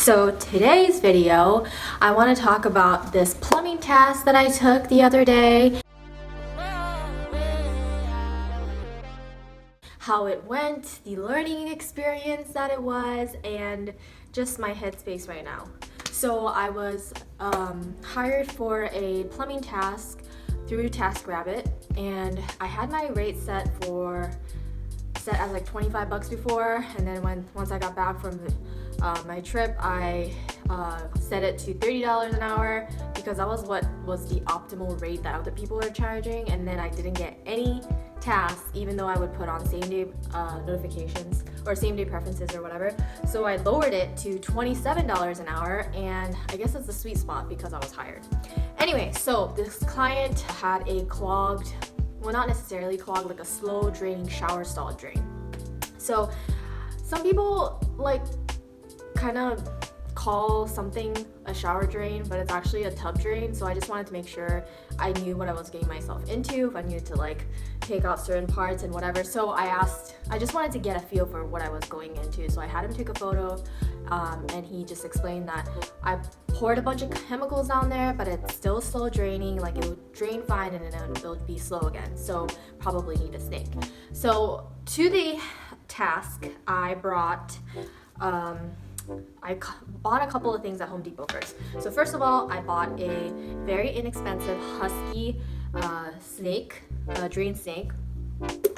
So today's video, I want to talk about this plumbing task that I took the other day, how it went, the learning experience that it was, and just my headspace right now. So I was hired for a plumbing task through TaskRabbit, and I had my rate set as like 25 bucks before, and then once I got back from my trip, I set it to $30 an hour because that was what was the optimal rate that other people were charging. And then I didn't get any tasks, even though I would put on same day notifications or same day preferences or whatever. So I lowered it to $27 an hour, and I guess that's the sweet spot because I was hired. Anyway, so this client had a clogged, well, not necessarily clogged, like a slow draining shower stall drain. So some people like kind of call something a shower drain, but it's actually a tub drain. So I just wanted to make sure I knew what I was getting myself into, if I needed to like take out certain parts and whatever. So I just wanted to get a feel for what I was going into. So I had him take a photo, and he just explained that I poured a bunch of chemicals down there, but it's still slow draining. Like it would drain fine and then it would be slow again. So probably need a snake. So to the task, I bought a couple of things at Home Depot first. So first of all, I bought a very inexpensive Husky drain snake.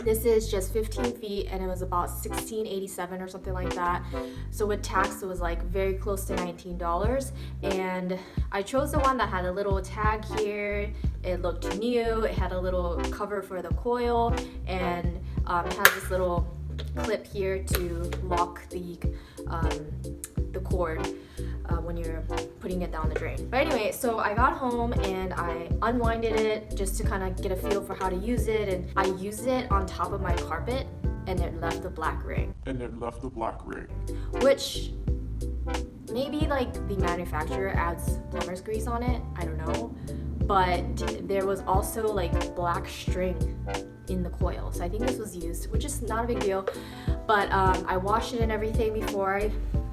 This is just 15 feet and it was about $16.87 or something like that. So with tax, it was like very close to $19. And I chose the one that had a little tag here. It looked new. It had a little cover for the coil, and it has this little clip here to lock the cord when you're putting it down the drain. But anyway, so I got home and I unwinded it just to kind of get a feel for how to use it, and I used it on top of my carpet and it left a black ring. Which maybe like the manufacturer adds plumber's grease on it, I don't know. But there was also like black string in the coil. So I think this was used, which is not a big deal. But I washed it and everything before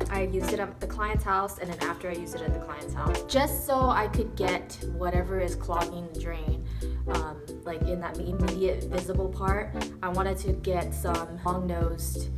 I used it at the client's house, and then after I used it at the client's house, just so I could get whatever is clogging the drain, like in that immediate visible part. I wanted to get some long-nosed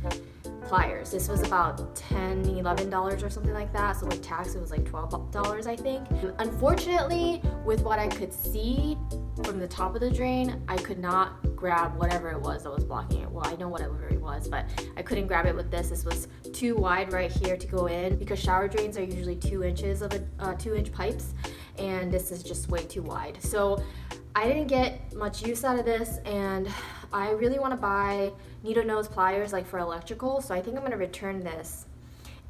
pliers. This was about $10, $11 or something like that. So with tax, it was like $12, I think. Unfortunately, with what I could see from the top of the drain, I could not grab whatever it was that was blocking it. Well, I know whatever it was, but I couldn't grab it with this. This was too wide right here to go in, because shower drains are usually 2 inches of 2-inch pipes, and this is just way too wide. So I didn't get much use out of this, and I really want to buy needle nose pliers like for electrical. So I think I'm going to return this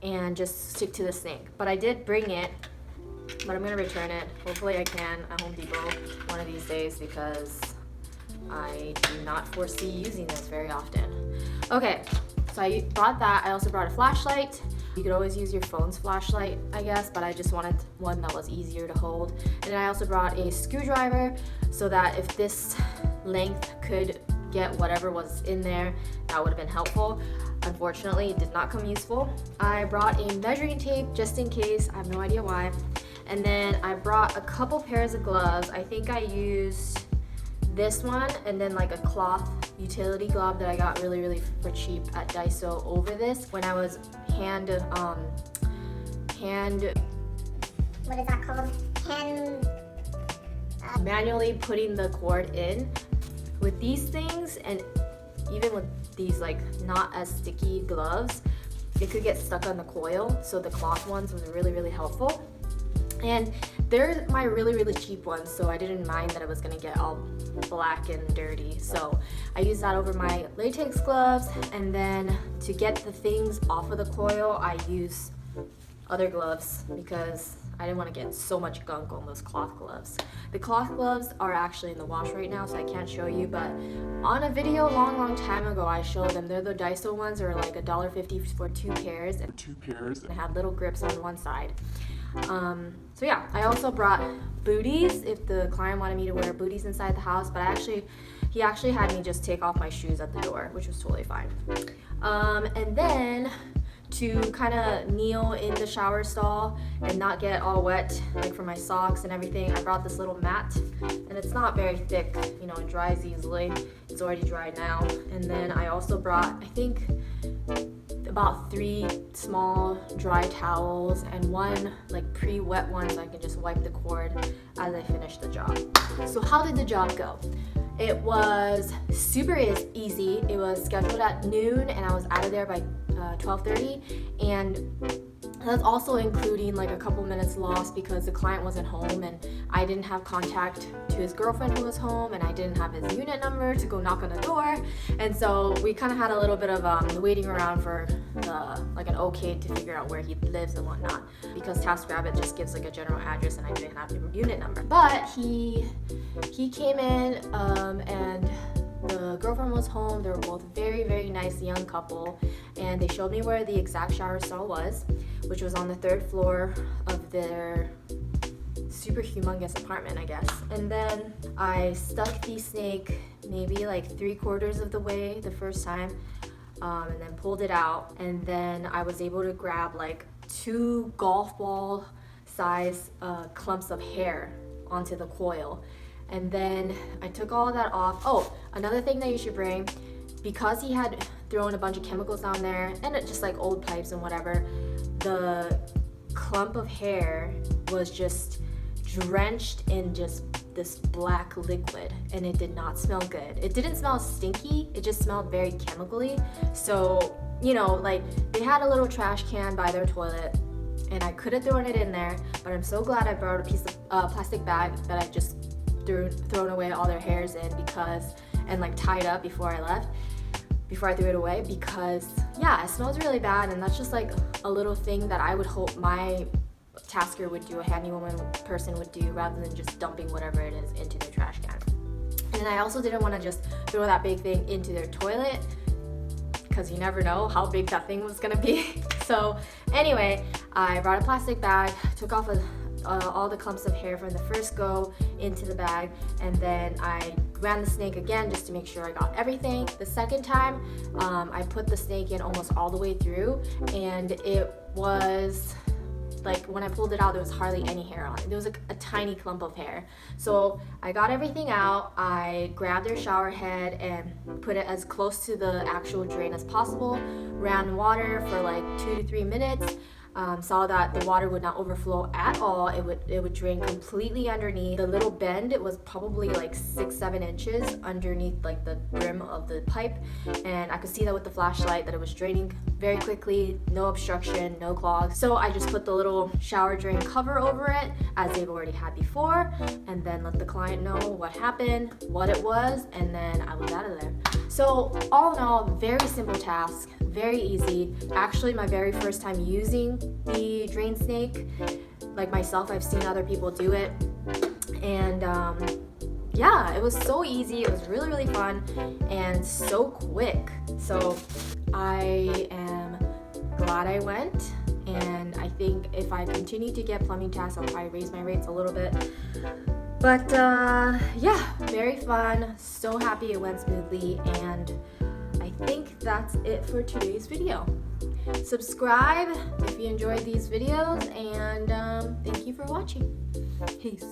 and just stick to the snake. But I did bring it, but I'm going to return it. Hopefully I can at Home Depot one of these days, because I do not foresee using this very often. Okay, so I brought that. I also brought a flashlight. You could always use your phone's flashlight, I guess, but I just wanted one that was easier to hold. And then I also brought a screwdriver, so that if this length could get whatever was in there, that would have been helpful. Unfortunately, it did not come useful. I brought a measuring tape just in case. I have no idea why. And then I brought a couple pairs of gloves. I think I used this one and then like a cloth utility glove that I got really for cheap at Daiso over this when I was what is that called? Manually putting the cord in. With these things, and even with these like not as sticky gloves, it could get stuck on the coil. So the cloth ones was really helpful. And they're my really cheap ones, so I didn't mind that it was gonna get all black and dirty. So I used that over my latex gloves, and then to get the things off of the coil, I use other gloves because I didn't want to get so much gunk on those cloth gloves. The cloth gloves are actually in the wash right now, so I can't show you, but on a video long time ago, I showed them. They're the Daiso ones, are like $1.50 for 2 pairs. And they had little grips on one side. So yeah, I also brought booties if the client wanted me to wear booties inside the house, but he actually had me just take off my shoes at the door, which was totally fine. And then to kind of kneel in the shower stall and not get all wet, like from my socks and everything, I brought this little mat, and it's not very thick, you know, it dries easily. It's already dried now. And then I also brought, I think, about 3 small dry towels and 1 like pre-wet one so I can just wipe the cord as I finish the job. So how did the job go? It was super easy. It was scheduled at noon and I was out of there by 12:30, and that's also including like a couple minutes lost because the client wasn't home and I didn't have contact to his girlfriend who was home, and I didn't have his unit number to go knock on the door, and so we kind of had a little bit of waiting around for like an okay to figure out where he lives and whatnot, because TaskRabbit just gives like a general address and I didn't have the unit number. But he came in and the girlfriend was home. They were both very nice young couple, and they showed me where the exact shower stall was, which was on the 3rd floor of their super humongous apartment, I guess. And then I stuck the snake maybe like 3/4 of the way the first time, and then pulled it out, and then I was able to grab like 2 golf ball size clumps of hair onto the coil. And then I took all of that off. Oh, another thing that you should bring, because he had thrown a bunch of chemicals down there and it just like old pipes and whatever, the clump of hair was just drenched in just this black liquid, and it did not smell good. It didn't smell stinky, it just smelled very chemically. So, you know, like they had a little trash can by their toilet and I could have thrown it in there, but I'm so glad I brought a piece of plastic bag that I just thrown away all their hairs in, because, and like tied up before I threw it away, because yeah, it smells really bad, and that's just like a little thing that I would hope my tasker would do, a handywoman person would do, rather than just dumping whatever it is into their trash can. And then I also didn't want to just throw that big thing into their toilet, because you never know how big that thing was gonna be. So anyway, I brought a plastic bag, took off all the clumps of hair from the first go into the bag, and then I ran the snake again just to make sure I got everything. The second time, I put the snake in almost all the way through, and it was like, when I pulled it out, there was hardly any hair on it. There was a tiny clump of hair. So I got everything out. I grabbed their shower head and put it as close to the actual drain as possible, ran water for like 2 to 3 minutes, saw that the water would not overflow at all. It would drain completely underneath. The little bend, it was probably like 6-7 inches underneath like the brim of the pipe, and I could see that with the flashlight that it was draining very quickly, no obstruction, no clogs. So I just put the little shower drain cover over it, as they've already had before, and then let the client know what happened, what it was, and then I was out of there. So all in all, very simple task, very easy. Actually, my very first time using the drain snake, like myself, I've seen other people do it, and yeah, it was so easy. It was really fun and so quick. So I am glad I went, and I think if I continue to get plumbing tasks, I'll probably raise my rates a little bit. But yeah, very fun. So happy it went smoothly, and I think that's it for today's video. Subscribe if you enjoyed these videos, and thank you for watching. Peace.